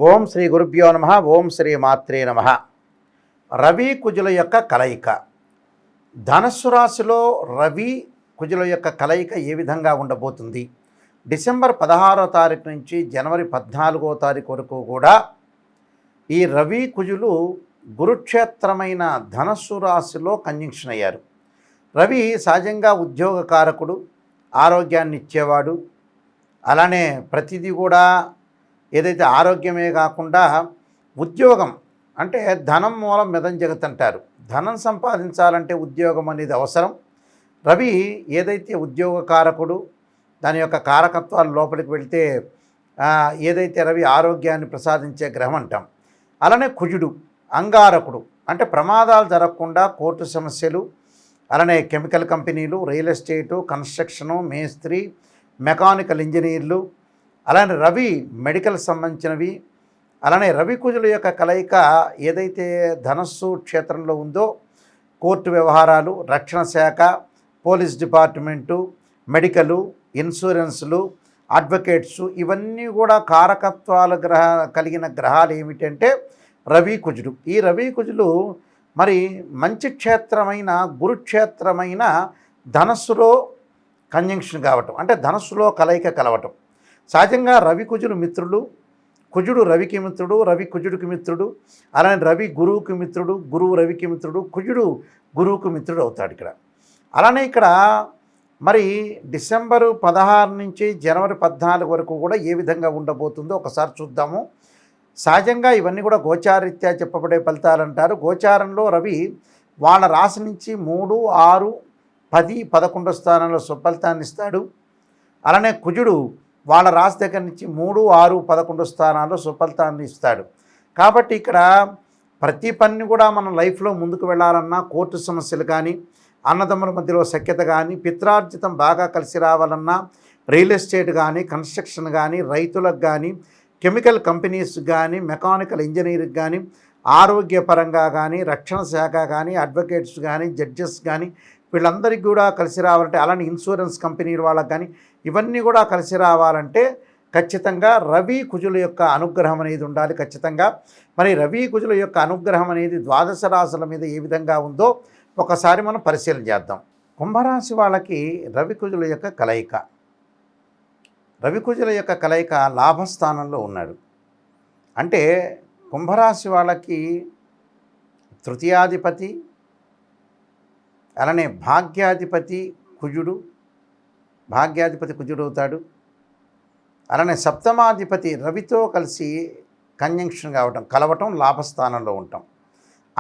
ఓం శ్రీ గురుభ్యో నమ. ఓం శ్రీ మాత్రే నమ. రవి కుజుల యొక్క కలయిక. ధనస్సు రాశిలో రవి కుజుల యొక్క కలయిక ఏ విధంగా ఉండబోతుంది? డిసెంబర్ 16వ తారీఖు నుంచి జనవరి 14వ తారీఖు వరకు కూడా ఈ రవి కుజులు గురుక్షేత్రమైన ధనస్సు రాశిలో కంజంక్షన్ అయ్యారు. రవి సహజంగా ఉద్యోగకారకుడు, ఆరోగ్యాన్ని ఇచ్చేవాడు. అలానే ప్రతిదీ కూడా ఏదైతే ఆరోగ్యమే కాకుండా ఉద్యోగం అంటే ధనం మూలం మిదం జగత్ అంటారు. ధనం సంపాదించాలంటే ఉద్యోగం అనేది అవసరం. రవి ఏదైతే ఉద్యోగకారకుడు, దాని యొక్క కారకత్వాలు లోపలికి వెళ్తే ఏదైతే రవి ఆరోగ్యాన్ని ప్రసాదించే గ్రహం అంటాం. అలానే కుజుడు అంగారకుడు, అంటే ప్రమాదాలు జరగకుండా కోర్టు సమస్యలు, అలానే కెమికల్ కంపెనీలు, రియల్ ఎస్టేటు, కన్స్ట్రక్షను, మేస్త్రి, మెకానికల్ ఇంజనీర్లు, అలానే రవి మెడికల్ సంబంధించినవి. అలానే రవి కుజుల యొక్క కలయిక ఏదైతే ధనస్సు క్షేత్రంలో ఉందో కోర్టు వ్యవహారాలు, రక్షణ శాఖ, పోలీస్ డిపార్ట్మెంటు, మెడికలు, ఇన్సూరెన్సులు, అడ్వకేట్సు, ఇవన్నీ కూడా కారకత్వాలు కలిగిన గ్రహాలు ఏమిటంటే రవి కుజుడు. ఈ రవి కుజులు మరి మంచి క్షేత్రమైన గురుక్షేత్రమైన ధనస్సులో కంజంక్షన్ కావటం, అంటే ధనస్సులో కలయిక కలవటం. సహజంగా రవి కుజులు మిత్రులు. కుజుడు రవికి మిత్రుడు, రవి కుజుడికి మిత్రుడు. అలానే రవి గురువుకి మిత్రుడు, గురువు రవికి మిత్రుడు, కుజుడు గురువుకు మిత్రుడు అవుతాడు ఇక్కడ. అలానే ఇక్కడ మరి డిసెంబరు 16 నుంచి జనవరి 14 వరకు కూడా ఏ విధంగా ఉండబోతుందో ఒకసారి చూద్దాము. సహజంగా ఇవన్నీ కూడా గోచారీత్యా చెప్పబడే ఫలితాలు అంటారు. గోచారంలో రవి వాళ్ళ రాశి నుంచి 3, 6, 10, 11 స్థానంలో సుఫలితాన్ని ఇస్తాడు. అలానే కుజుడు వాళ్ళ రాశి దగ్గర నుంచి 3, 6, 11 స్థానాల్లో సుఫలితాన్ని ఇస్తాడు. కాబట్టి ఇక్కడ ప్రతి పని కూడా మనం లైఫ్లో ముందుకు వెళ్ళాలన్నా, కోర్టు సమస్యలు కానీ, అన్నదమ్ముల మధ్యలో సఖ్యత కానీ, పిత్రార్జితం బాగా కలిసి రావాలన్నా, రియల్ ఎస్టేట్ కానీ, కన్స్ట్రక్షన్ కానీ, రైతులకు కానీ, కెమికల్ కంపెనీస్ కానీ, మెకానికల్ ఇంజనీరింగ్ కానీ, ఆరోగ్యపరంగా కానీ, రక్షణ శాఖ కానీ, అడ్వకేట్స్ కానీ, జడ్జెస్ కానీ, వీళ్ళందరికీ కూడా కలిసి రావాలంటే, అలానే ఇన్సూరెన్స్ కంపెనీల వాళ్ళకి కానీ ఇవన్నీ కూడా కలిసి రావాలంటే ఖచ్చితంగా రవి కుజుల యొక్క అనుగ్రహం అనేది ఉండాలి ఖచ్చితంగా. మరి రవి కుజుల యొక్క అనుగ్రహం అనేది ద్వాదశ రాశుల మీద ఏ విధంగా ఉందో ఒకసారి మనం పరిశీలన చేద్దాం. కుంభరాశి వాళ్ళకి రవి కుజుల యొక్క కలయిక. రవి కుజుల యొక్క కలయిక లాభస్థానంలో ఉన్నాడు. అంటే కుంభరాశి వాళ్ళకి తృతీయాధిపతి, అలానే భాగ్యాధిపతి కుజుడు, భాగ్యాధిపతి కుజుడు అవుతాడు. అలానే సప్తమాధిపతి రవితో కలిసి కంజంక్షన్ కావటం, కలవటం, లాభస్థానంలో ఉంటాం.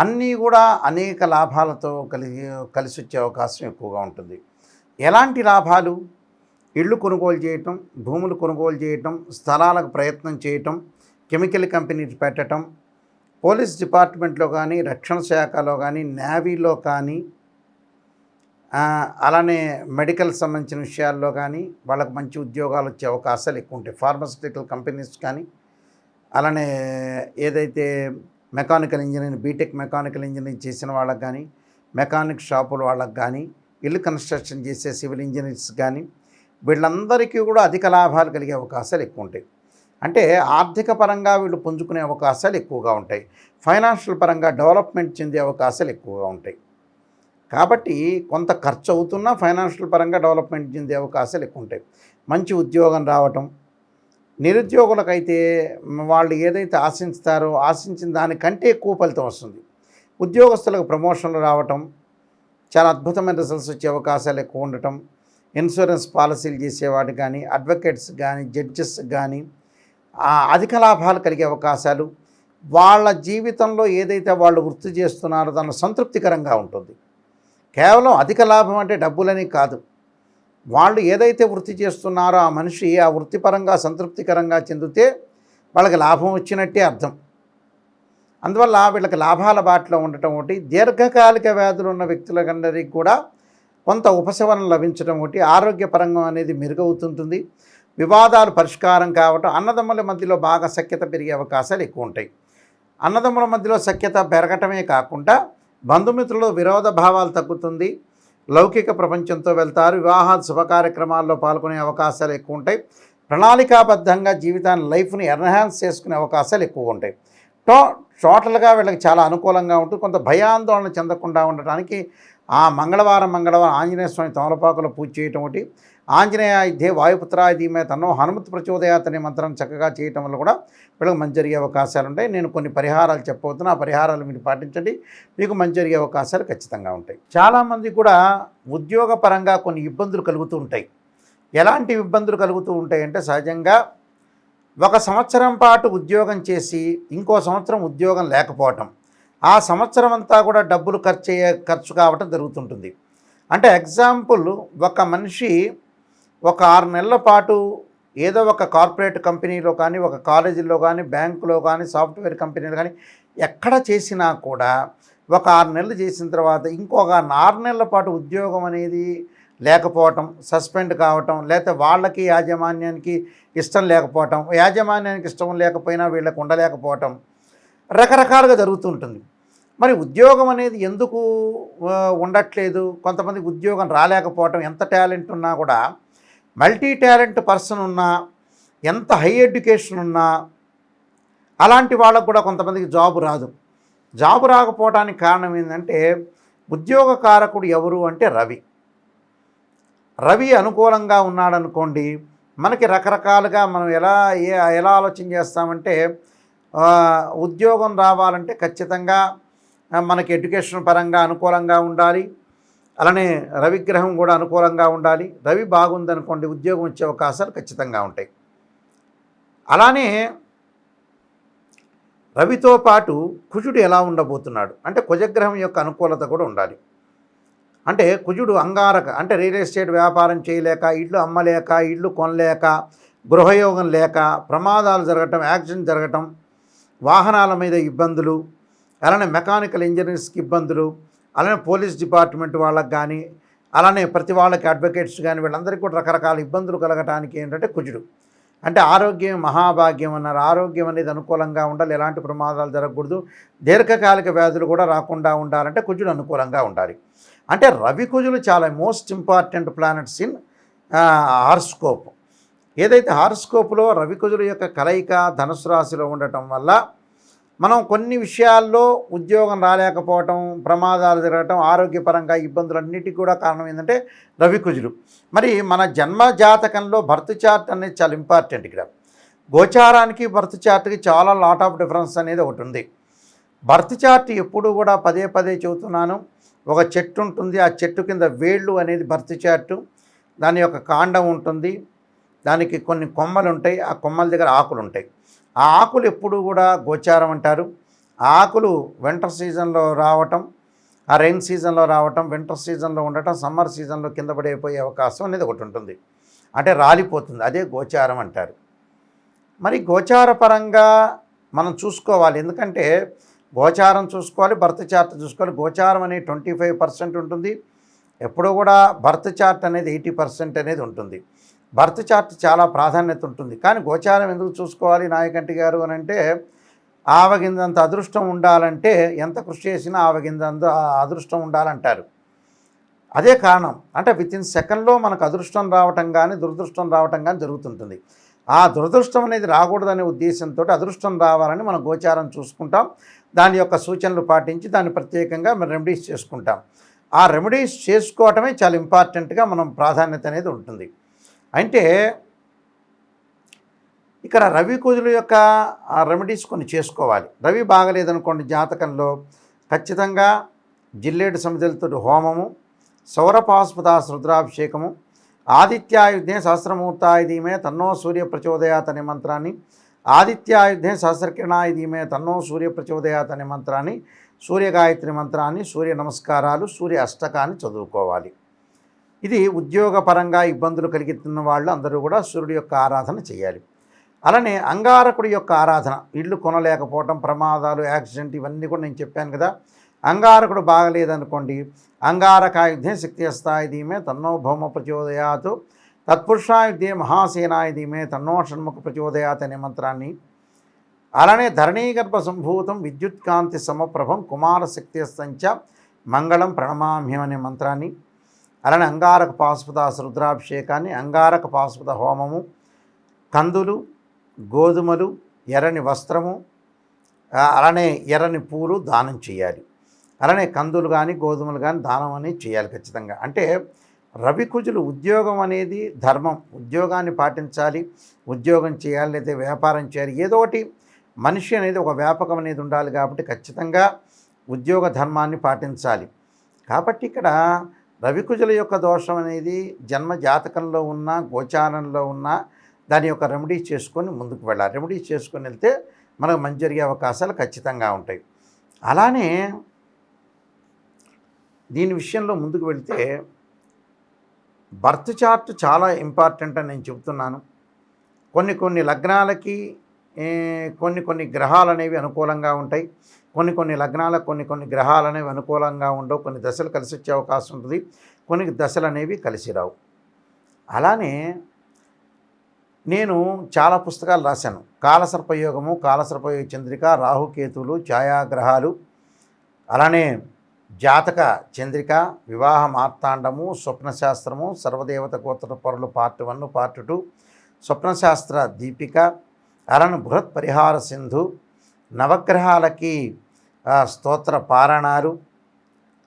అన్నీ కూడా అనేక లాభాలతో కలిసి వచ్చే అవకాశం ఎక్కువగా ఉంటుంది. ఎలాంటి లాభాలు? ఇళ్ళు కొనుగోలు చేయటం, భూములు కొనుగోలు చేయటం, స్థలాలకు ప్రయత్నం చేయటం, కెమికల్ కంపెనీలు పెట్టడం, పోలీస్ డిపార్ట్మెంట్లో కానీ, రక్షణ శాఖలో కానీ, నేవీలో కానీ, అలానే మెడికల్ సంబంధించిన విషయాల్లో కానీ వాళ్ళకి మంచి ఉద్యోగాలు వచ్చే అవకాశాలు ఎక్కువ ఉంటాయి. ఫార్మాస్యూటికల్ కంపెనీస్ కానీ, అలానే ఏదైతే mechanical engineering, BTech mechanical engineering చేసిన వాళ్ళకి కానీ, మెకానిక్ షాపుల వాళ్ళకి కానీ, ఇల్లు కన్స్ట్రక్షన్ చేసే సివిల్ ఇంజనీర్స్ కానీ, వీళ్ళందరికీ కూడా అధిక లాభాలు కలిగే అవకాశాలు ఎక్కువ ఉంటాయి. అంటే ఆర్థిక పరంగా వీళ్ళు పుంజుకునే అవకాశాలు ఎక్కువగా ఉంటాయి. ఫైనాన్షియల్ పరంగా డెవలప్మెంట్ చెందే అవకాశాలు ఎక్కువగా ఉంటాయి. కాబట్టి కొంత ఖర్చు అవుతున్నా ఫైనాన్షియల్ పరంగా డెవలప్మెంట్ చెందే అవకాశాలు ఎక్కువ ఉంటాయి. మంచి ఉద్యోగం రావటం, నిరుద్యోగులకైతే వాళ్ళు ఏదైతే ఆశిస్తారో ఆశించిన దానికంటే ఎక్కువ ఫలితం వస్తుంది. ఉద్యోగస్తులకు ప్రమోషన్లు రావటం, చాలా అద్భుతమైన రిజల్ట్స్ వచ్చే అవకాశాలు ఎక్కువ ఉండటం, ఇన్సూరెన్స్ పాలసీలు చేసేవాడు కానీ, అడ్వకేట్స్ కానీ, జడ్జెస్ కానీ అధిక లాభాలు కలిగే అవకాశాలు, వాళ్ళ జీవితంలో ఏదైతే వాళ్ళు వృత్తి చేస్తున్నారో దానిలో సంతృప్తికరంగా ఉంటుంది. కేవలం అధిక లాభం అంటే డబ్బులని కాదు, వాళ్ళు ఏదైతే వృత్తి చేస్తున్నారో ఆ మనిషి ఆ వృత్తిపరంగా సంతృప్తికరంగా చెందితే వాళ్ళకి లాభం వచ్చినట్టే అర్థం. అందువల్ల వీళ్ళకి లాభాల బాటలో ఉండటం ఒకటి, దీర్ఘకాలిక వ్యాధులు ఉన్న వ్యక్తులందరికీ కూడా కొంత ఉపశమనం లభించడం ఒకటి, ఆరోగ్యపరంగా అనేది మెరుగవుతుంటుంది, వివాదాలు పరిష్కారం కావటం, అన్నదమ్ముల మధ్యలో బాగా సఖ్యత పెరిగే అవకాశాలు ఎక్కువ ఉంటాయి. అన్నదమ్ముల మధ్యలో సఖ్యత పెరగటమే కాకుండా బంధుమిత్రులు విరోధ భావాలు తగ్గుతుంది, లౌకిక ప్రపంచంతో వెళ్తారు, వివాహాలు శుభ కార్యక్రమాల్లో పాల్గొనే అవకాశాలు ఎక్కువ ఉంటాయి. ప్రణాళికాబద్ధంగా జీవితాన్ని లైఫ్ని ఎన్హాన్స్ చేసుకునే అవకాశాలు ఎక్కువగా ఉంటాయి. టోటల్గా వీళ్ళకి చాలా అనుకూలంగా ఉంటుంది. కొంత భయాందోళన చెందకుండా ఉండటానికి ఆ మంగళవారం ఆంజనేయ స్వామి తమలపాకులు పూజ చేయటం ఒకటి, ఆంజనేయ యుద్ధే వాయుపుత్రాయ ధీమే తన్నో హనుమత్ ప్రచోదయాత్ అనే మంత్రం చక్కగా చేయటం వల్ల కూడా వీళ్ళకి మంచి జరిగే అవకాశాలు ఉంటాయి. నేను కొన్ని పరిహారాలు చెప్పబోతున్నా, ఆ పరిహారాలు మీరు పాటించండి, మీకు మంచి జరిగే అవకాశాలు ఖచ్చితంగా ఉంటాయి. చాలామంది కూడా ఉద్యోగపరంగా కొన్ని ఇబ్బందులు కలుగుతూ ఉంటాయి. ఎలాంటి ఇబ్బందులు కలుగుతూ ఉంటాయంటే, సహజంగా 1 సంవత్సరం పాటు ఉద్యోగం చేసి ఇంకో సంవత్సరం ఉద్యోగం లేకపోవటం, ఆ సంవత్సరం అంతా కూడా డబ్బులు ఖర్చు కావటం జరుగుతుంటుంది. అంటే ఎగ్జాంపుల్, ఒక మనిషి ఒక 6 నెలల పాటు ఏదో ఒక కార్పొరేట్ కంపెనీలో కానీ, ఒక కాలేజీలో కానీ, బ్యాంకులో కానీ, సాఫ్ట్వేర్ కంపెనీలో కానీ ఎక్కడ చేసినా కూడా ఒక 6 నెలలు చేసిన తర్వాత ఇంకొక 6 నెలల పాటు ఉద్యోగం అనేది లేకపోవటం, సస్పెండ్ కావటం, లేకపోతే వాళ్ళకి యాజమాన్యానికి ఇష్టం లేకపోవటం, యాజమాన్యానికి ఇష్టం లేకపోయినా వీళ్ళకి ఉండలేకపోవటం, రకరకాలుగా జరుగుతుంటుంది. మరి ఉద్యోగం అనేది ఎందుకు ఉండట్లేదు? కొంతమందికి ఉద్యోగం రాలేకపోవటం, ఎంత టాలెంట్ ఉన్నా కూడా, మల్టీ టాలెంట్ పర్సన్ ఉన్నా, ఎంత హై ఎడ్యుకేషన్ ఉన్నా, అలాంటి వాళ్ళకు కూడా కొంతమందికి జాబు రాదు. జాబు రాకపోవడానికి కారణం ఏంటంటే, ఉద్యోగ కారకుడు ఎవరు అంటే రవి అనుకూలంగా ఉన్నాడనుకోండి, మనకి రకరకాలుగా మనం ఎలా ఆలోచన చేస్తామంటే, ఉద్యోగం రావాలంటే ఖచ్చితంగా మనకి ఎడ్యుకేషన్ పరంగా అనుకూలంగా ఉండాలి, అలానే రవిగ్రహం కూడా అనుకూలంగా ఉండాలి. రవి బాగుందనుకోండి, ఉద్యోగం వచ్చే అవకాశాలు ఖచ్చితంగా ఉంటాయి. అలానే రవితో పాటు కుజుడు ఎలా ఉండబోతున్నాడు అంటే, కుజగ్రహం యొక్క అనుకూలత కూడా ఉండాలి. అంటే కుజుడు అంగారక, అంటే రియల్ ఎస్టేట్ వ్యాపారం చేయలేక, ఇళ్ళు అమ్మలేక, ఇళ్ళు కొనలేక, గృహయోగం లేక, ప్రమాదాలు జరగటం, యాక్సిడెంట్ జరగటం, వాహనాల మీద ఇబ్బందులు, అలానే మెకానికల్ ఇంజనీర్స్కి ఇబ్బందులు, అలానే పోలీస్ డిపార్ట్మెంట్ వాళ్ళకి కానీ, అలానే ప్రతి వాళ్ళకి అడ్వకేట్స్ కానీ, వీళ్ళందరికీ కూడా రకరకాల ఇబ్బందులు కలగటానికి ఏంటంటే కుజుడు. అంటే ఆరోగ్యం మహాభాగ్యం అన్నారు. ఆరోగ్యం అనేది అనుకూలంగా ఉండాలి, ఎలాంటి ప్రమాదాలు జరగకూడదు, దీర్ఘకాలిక వ్యాధులు కూడా రాకుండా ఉండాలంటే కుజుడు అనుకూలంగా ఉండాలి. అంటే రవి కుజులు చాలా most important planets in horoscope. ఏదైతే హారోస్కోప్లో రవి కుజుల యొక్క కలయిక ధనుసు రాశిలో ఉండటం వల్ల మనం కొన్ని విషయాల్లో ఉద్యోగం రాలేకపోవటం, ప్రమాదాలు జరగటం, ఆరోగ్యపరంగా ఇబ్బందులన్నిటికీ కూడా కారణం ఏంటంటే రవి కుజులు. మరి మన జన్మ జాతకంలో బర్త్ చార్ట్ అనేది చాలా ఇంపార్టెంట్. ఇక్కడ గోచారానికి బర్త్ చార్ట్కి చాలా లాట్ ఆఫ్ డిఫరెన్స్ అనేది ఒకటి ఉంది. బర్త్ చార్ట్ ఎప్పుడు కూడా పదే చెబుతున్నాను, ఒక చెట్టు ఉంటుంది, ఆ చెట్టు కింద వేళ్ళు అనేది బర్త్ చార్టు, దాని యొక్క కాండం ఉంటుంది, దానికి కొన్ని కొమ్మలు ఉంటాయి, ఆ కొమ్మల దగ్గర ఆకులు ఉంటాయి. ఆ ఆకులు ఎప్పుడు కూడా గోచారం అంటారు. ఆ ఆకులు వింటర్ సీజన్లో రావటం, ఆ రైన్ సీజన్లో రావటం, వింటర్ సీజన్లో ఉండటం, సమ్మర్ సీజన్లో కింద పడిపోయే అవకాశం అనేది ఒకటి ఉంటుంది, అంటే రాలిపోతుంది, అదే గోచారం అంటారు. మరి గోచార పరంగా మనం చూసుకోవాలి, ఎందుకంటే గోచారం చూసుకోవాలి, బర్త్ చార్ట్ చూసుకోవాలి. గోచారం అనేది 25% ఉంటుంది, ఎప్పుడూ కూడా బర్త్ చార్ట్ అనేది 80% అనేది ఉంటుంది. బర్త్ చార్ట్ చాలా ప్రాధాన్యత ఉంటుంది. కానీ గోచారం ఎందుకు చూసుకోవాలి నాయకంటి గారు అని అంటే, ఆవగిందంత అదృష్టం ఉండాలంటే ఎంత కృషి చేసినా ఆవగిందంత అదృష్టం ఉండాలంటారు. అదే కారణం, అంటే వితిన్ సెకండ్లో మనకు అదృష్టం రావటం కానీ దురదృష్టం రావటం కానీ జరుగుతుంటుంది. ఆ దురదృష్టం అనేది రాకూడదనే ఉద్దేశంతో అదృష్టం రావాలని మనం గోచారం చూసుకుంటాం, దాని యొక్క సూచనలు పాటించి దాన్ని ప్రత్యేకంగా మనం రెమెడీస్ చేసుకుంటాం. ఆ రెమెడీస్ చేసుకోవటమే చాలా ఇంపార్టెంట్గా మనం ప్రాధాన్యత అనేది ఉంటుంది. అంటే ఇక్కడ రవి కుజుల యొక్క రెమెడీస్ కొన్ని చేసుకోవాలి. రవి బాగలేదనుకోండి జాతకంలో, ఖచ్చితంగా జిల్లేడు సమితులతో హోమము, సౌరపాస్పదాస రుద్రాభిషేకము, ఆదిత్యాయుధే సహస్రమూర్తాయ ధీమే తన్నో సూర్య ప్రచోదయాత్ అనే మంత్రాన్ని, ఆదిత్యాయుధే సహస్రకిరణాయ ధీమే తన్నో సూర్య ప్రచోదయాత్ అనే మంత్రాన్ని, సూర్యగాయత్రి మంత్రాన్ని, సూర్య నమస్కారాలు, సూర్య అష్టకాన్ని చదువుకోవాలి. ఇది ఉద్యోగపరంగా ఇబ్బందులు కలిగిస్తున్న వాళ్ళు అందరూ కూడా సూర్యుడి యొక్క ఆరాధన చేయాలి. అలానే అంగారకుడి యొక్క ఆరాధన, ఇళ్ళు కొనలేకపోవటం, ప్రమాదాలు, యాక్సిడెంట్, ఇవన్నీ కూడా నేను చెప్పాను కదా. అంగారకుడు బాగలేదనుకోండి, అంగారకాయుధే శక్తిహస్తాయ ధీమే తన్నో భౌమ ప్రచోదయాత్, తత్పురుషాయుధే మహాసేనాయ ధీమే తన్నో షణ్ముఖ ప్రచోదయాత్ అనే మంత్రాన్ని, అలానే ధరణీగర్భ సంభూతం విద్యుత్కాంతి సమప్రభం కుమార శక్తిహస్తంచ మంగళం ప్రణమామ్యం అనే మంత్రాన్ని, అలానే అంగారక పాశుపత రుద్రాభిషేకాన్ని, అంగారక పాశుపత హోమము, కందులు, గోధుమలు, ఎర్రని వస్త్రము, అలానే ఎర్రని పూలు దానం చేయాలి. అలానే కందులు కానీ గోధుమలు కానీ దానం అనేది చేయాలి ఖచ్చితంగా. అంటే రవి కుజులు ఉద్యోగం అనేది ధర్మం, ఉద్యోగాన్ని పాటించాలి, ఉద్యోగం చేయాలి, లేదా వ్యాపారం చేయాలి, ఏదో ఒకటి మనిషి అనేది ఒక వ్యాపకం అనేది ఉండాలి కాబట్టి ఖచ్చితంగా ఉద్యోగ ధర్మాన్ని పాటించాలి. కాబట్టి ఇక్కడ రవికుజుల యొక్క దోషం అనేది జన్మ జాతకంలో ఉన్న, గోచారంలో ఉన్న దాని యొక్క రెమెడీ చేసుకొని ముందుకు వెళ్ళాలి. రెమెడీ చేసుకొని వెళ్తే మనకు మంచి జరిగే అవకాశాలు ఖచ్చితంగా ఉంటాయి. అలానే దీని విషయంలో ముందుకు వెళితే బర్త్ చార్ట్ చాలా ఇంపార్టెంట్ అని నేను చెబుతున్నాను. కొన్ని లగ్నాలకి కొన్ని గ్రహాలు అనేవి అనుకూలంగా ఉంటాయి, కొన్ని లగ్నాలకు కొన్ని గ్రహాలు అనేవి అనుకూలంగా ఉండవు, కొన్ని దశలు కలిసి వచ్చే అవకాశం ఉంటుంది, కొన్ని దశలు అనేవి కలిసి రావు. అలానే నేను చాలా పుస్తకాలు రాశాను. కాలసర్పయోగము, కాలసర్పయోగ చంద్రిక, రాహుకేతువులు, ఛాయాగ్రహాలు, అలానే జాతక చంద్రిక, వివాహ మార్తాండము, స్వప్నశాస్త్రము, సర్వదేవత గోత్ర పొరలు పార్ట్ 1, పార్ట్ 2, స్వప్నశాస్త్ర దీపిక, అలానే బృహత్ పరిహార సింధు, నవగ్రహాలకి స్తోత్ర పారాయణాలు,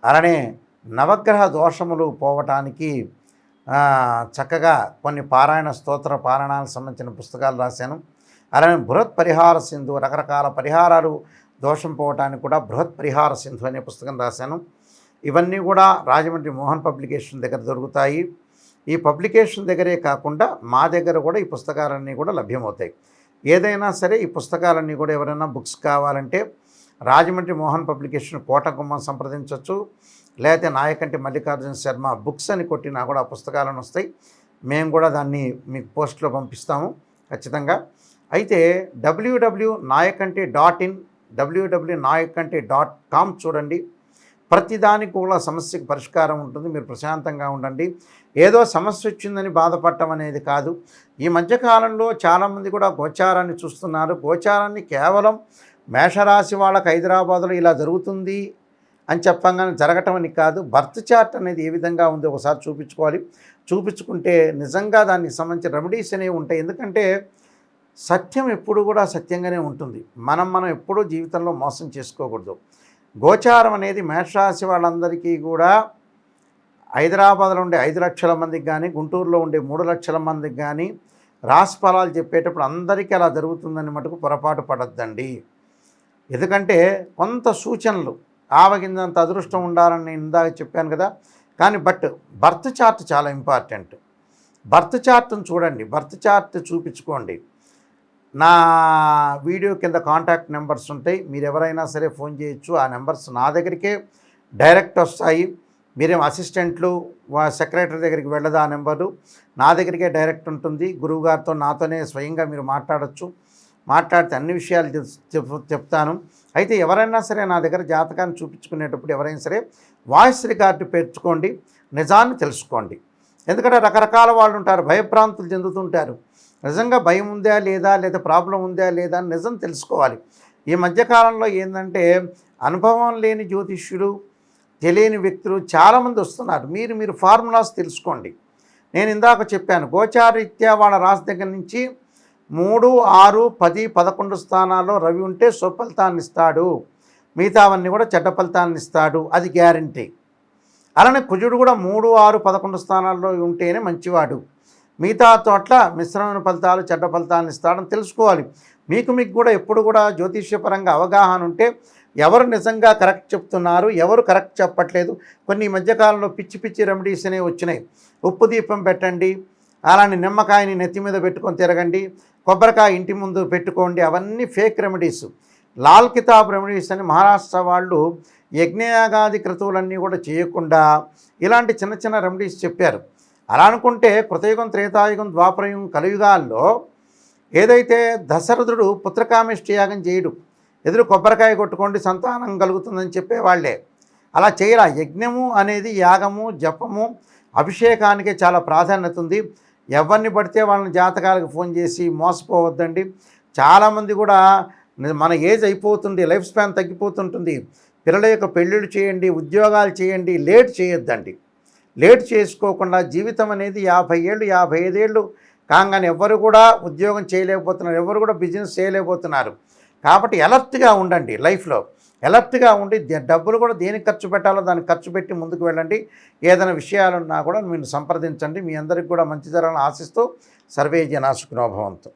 అలానే నవగ్రహ దోషములు పోవటానికి చక్కగా కొన్ని పారాయణ స్తోత్ర పారాయణాలకు సంబంధించిన పుస్తకాలు రాశాను. అలానే బృహత్ పరిహార సింధు, రకరకాల పరిహారాలు దోషం పోవటానికి కూడా బృహత్ పరిహార సింధు అనే పుస్తకం రాశాను. ఇవన్నీ కూడా రాజమండ్రి మోహన్ పబ్లికేషన్ దగ్గర దొరుకుతాయి. ఈ పబ్లికేషన్ దగ్గరే కాకుండా మా దగ్గర కూడా ఈ పుస్తకాలన్నీ కూడా లభ్యమవుతాయి. ఏదైనా సరే ఈ పుస్తకాలన్నీ కూడా ఎవరైనా బుక్స్ కావాలంటే రాజమండ్రి మోహన్ పబ్లికేషన్ కోటగుమ్మం సంప్రదించవచ్చు, లేకపోతే నాయకంటి మల్లికార్జున శర్మ బుక్స్ అని కొట్టినా కూడా ఆ పుస్తకాలను వస్తాయి. మేము కూడా దాన్ని మీకు పోస్ట్లో పంపిస్తాము ఖచ్చితంగా. అయితే www.nayakanti.in, www.nayakanti.com చూడండి. ప్రతిదానికి కూడా సమస్యకు పరిష్కారం ఉంటుంది. మీరు ప్రశాంతంగా ఉండండి. ఏదో సమస్య వచ్చిందని బాధపడటం అనేది కాదు. ఈ మధ్యకాలంలో చాలామంది కూడా గోచారాన్ని చూస్తున్నారు. గోచారాన్ని కేవలం మేషరాశి వాళ్ళకి హైదరాబాద్లో ఇలా జరుగుతుంది అని చెప్పంగానే జరగటం అని కాదు. బర్త్ చార్ట్ అనేది ఏ విధంగా ఉందో ఒకసారి చూపించుకోవాలి. చూపించుకుంటే నిజంగా దానికి సంబంధించిన రెమెడీస్ అనేవి ఉంటాయి. ఎందుకంటే సత్యం ఎప్పుడు కూడా సత్యంగానే ఉంటుంది. మనం ఎప్పుడూ జీవితంలో మోసం చేసుకోకూడదు. గోచారం అనేది మేషరాశి వాళ్ళందరికీ కూడా హైదరాబాద్లో ఉండే 5 లక్షల మందికి కానీ, గుంటూరులో ఉండే 3 లక్షల మందికి కానీ రాశి ఫలాలు చెప్పేటప్పుడు అందరికీ అలా జరుగుతుందని మటుకు పొరపాటు పడద్దండి. ఎందుకంటే కొంత సూచనలు ఆవగిందంత అదృష్టం ఉండాలని నేను ఇందాక చెప్పాను కదా. కానీ బర్త్ చార్ట్ చాలా ఇంపార్టెంట్. బర్త్ చార్ట్ను చూడండి, బర్త్ చార్ట్ చూపించుకోండి. నా వీడియో కింద కాంటాక్ట్ నెంబర్స్ ఉంటాయి. మీరు ఎవరైనా సరే ఫోన్ చేయొచ్చు. ఆ నెంబర్స్ నా దగ్గరికే డైరెక్ట్ వస్తాయి. మీరేం అసిస్టెంట్లు సెక్రటరీ దగ్గరికి వెళ్ళదు. ఆ నెంబరు నా దగ్గరికే డైరెక్ట్ ఉంటుంది. గురువుగారితో నాతోనే స్వయంగా మీరు మాట్లాడచ్చు. మాట్లాడితే అన్ని విషయాలు చెప్తాను. అయితే ఎవరైనా సరే నా దగ్గర జాతకాన్ని చూపించుకునేటప్పుడు ఎవరైనా సరే వాయిస్ రికార్డు పెట్టుకోండి, నిజాన్ని తెలుసుకోండి. ఎందుకంటే రకరకాల వాళ్ళు ఉంటారు, భయభ్రాంతులు చెందుతుంటారు. నిజంగా భయం ఉందా లేదా ప్రాబ్లం ఉందా లేదా అని నిజం తెలుసుకోవాలి. ఈ మధ్యకాలంలో ఏంటంటే అనుభవం లేని జ్యోతిష్యులు, తెలియని వ్యక్తులు చాలామంది వస్తున్నారు. మీరు ఫార్ములాస్ తెలుసుకోండి. నేను ఇందాక చెప్పాను, గోచారీత్యా వాళ్ళ రాశి దగ్గర నుంచి 3, 6, 10, 11 స్థానాల్లో రవి ఉంటే సుఫలితాన్ని ఇస్తాడు, మిగతావన్నీ కూడా చెడ్డ ఫలితాన్ని ఇస్తాడు, అది గ్యారంటీ. అలానే కుజుడు కూడా 3, 6, 11 స్థానాల్లో ఉంటేనే మంచివాడు, మిగతా చోట్ల మిశ్రమైన ఫలితాలు, చెడ్డ ఫలితాలను ఇస్తాడని తెలుసుకోవాలి. మీకు కూడా ఎప్పుడు కూడా జ్యోతిష్యపరంగా అవగాహన ఉంటే ఎవరు నిజంగా కరెక్ట్ చెప్తున్నారు, ఎవరు కరెక్ట్ చెప్పట్లేదు. కొన్ని మధ్యకాలంలో పిచ్చి రెమెడీస్ అనేవి వచ్చినాయి. ఉప్పు దీపం పెట్టండి, అలానే నిమ్మకాయని నెత్తి మీద పెట్టుకొని తిరగండి, కొబ్బరికాయ ఇంటి ముందు పెట్టుకోండి, అవన్నీ ఫేక్ రెమెడీస్. లాల్ కితాబ్ రెమెడీస్ అని మహారాష్ట్ర వాళ్ళు యజ్ఞయాగాది క్రతువులన్నీ కూడా చేయకుండా ఇలాంటి చిన్న రెమెడీస్ చెప్పారు. అలా అనుకుంటే కృతయుగం, త్రేతాయుగం, ద్వాపరయుగం, కలియుగాల్లో ఏదైతే దశరథుడు పుత్రకామేష్టి యాగం చేయడు, ఎదురు కొబ్బరికాయ కొట్టుకోండి సంతానం కలుగుతుందని చెప్పేవాళ్లే. అలా చేయరా. యజ్ఞము అనేది యాగము, జపము, అభిషేకానికే చాలా ప్రాధాన్యత ఉంది. ఎవరిని పడితే వాళ్ళని జాతకాలకు ఫోన్ చేసి మోసపోవద్దండి. చాలామంది కూడా మన ఏజ్ అయిపోతుంది, లైఫ్ స్పాన్ తగ్గిపోతుంటుంది, పిల్లల యొక్క పెళ్ళిళ్ళు చేయండి, ఉద్యోగాలు చేయండి, లేట్ చేయొద్దండి. లేట్ చేసుకోకుండా జీవితం అనేది 50 ఏళ్ళు 55 ఏళ్ళు కాగానే ఎవరు కూడా ఉద్యోగం చేయలేకపోతున్నారు, ఎవరు కూడా బిజినెస్ చేయలేకపోతున్నారు. కాబట్టి అలర్ట్గా ఉండండి, లైఫ్లో అలర్ట్గా ఉండి డబ్బులు కూడా దేనికి ఖర్చు పెట్టాలో దానికి ఖర్చు పెట్టి ముందుకు వెళ్ళండి. ఏదైనా విషయాలున్నా కూడా మీరు సంప్రదించండి. మీ అందరికి కూడా మంచి జరగాలని ఆశిస్తూ సర్వే జనా సుఖినో భవంతు.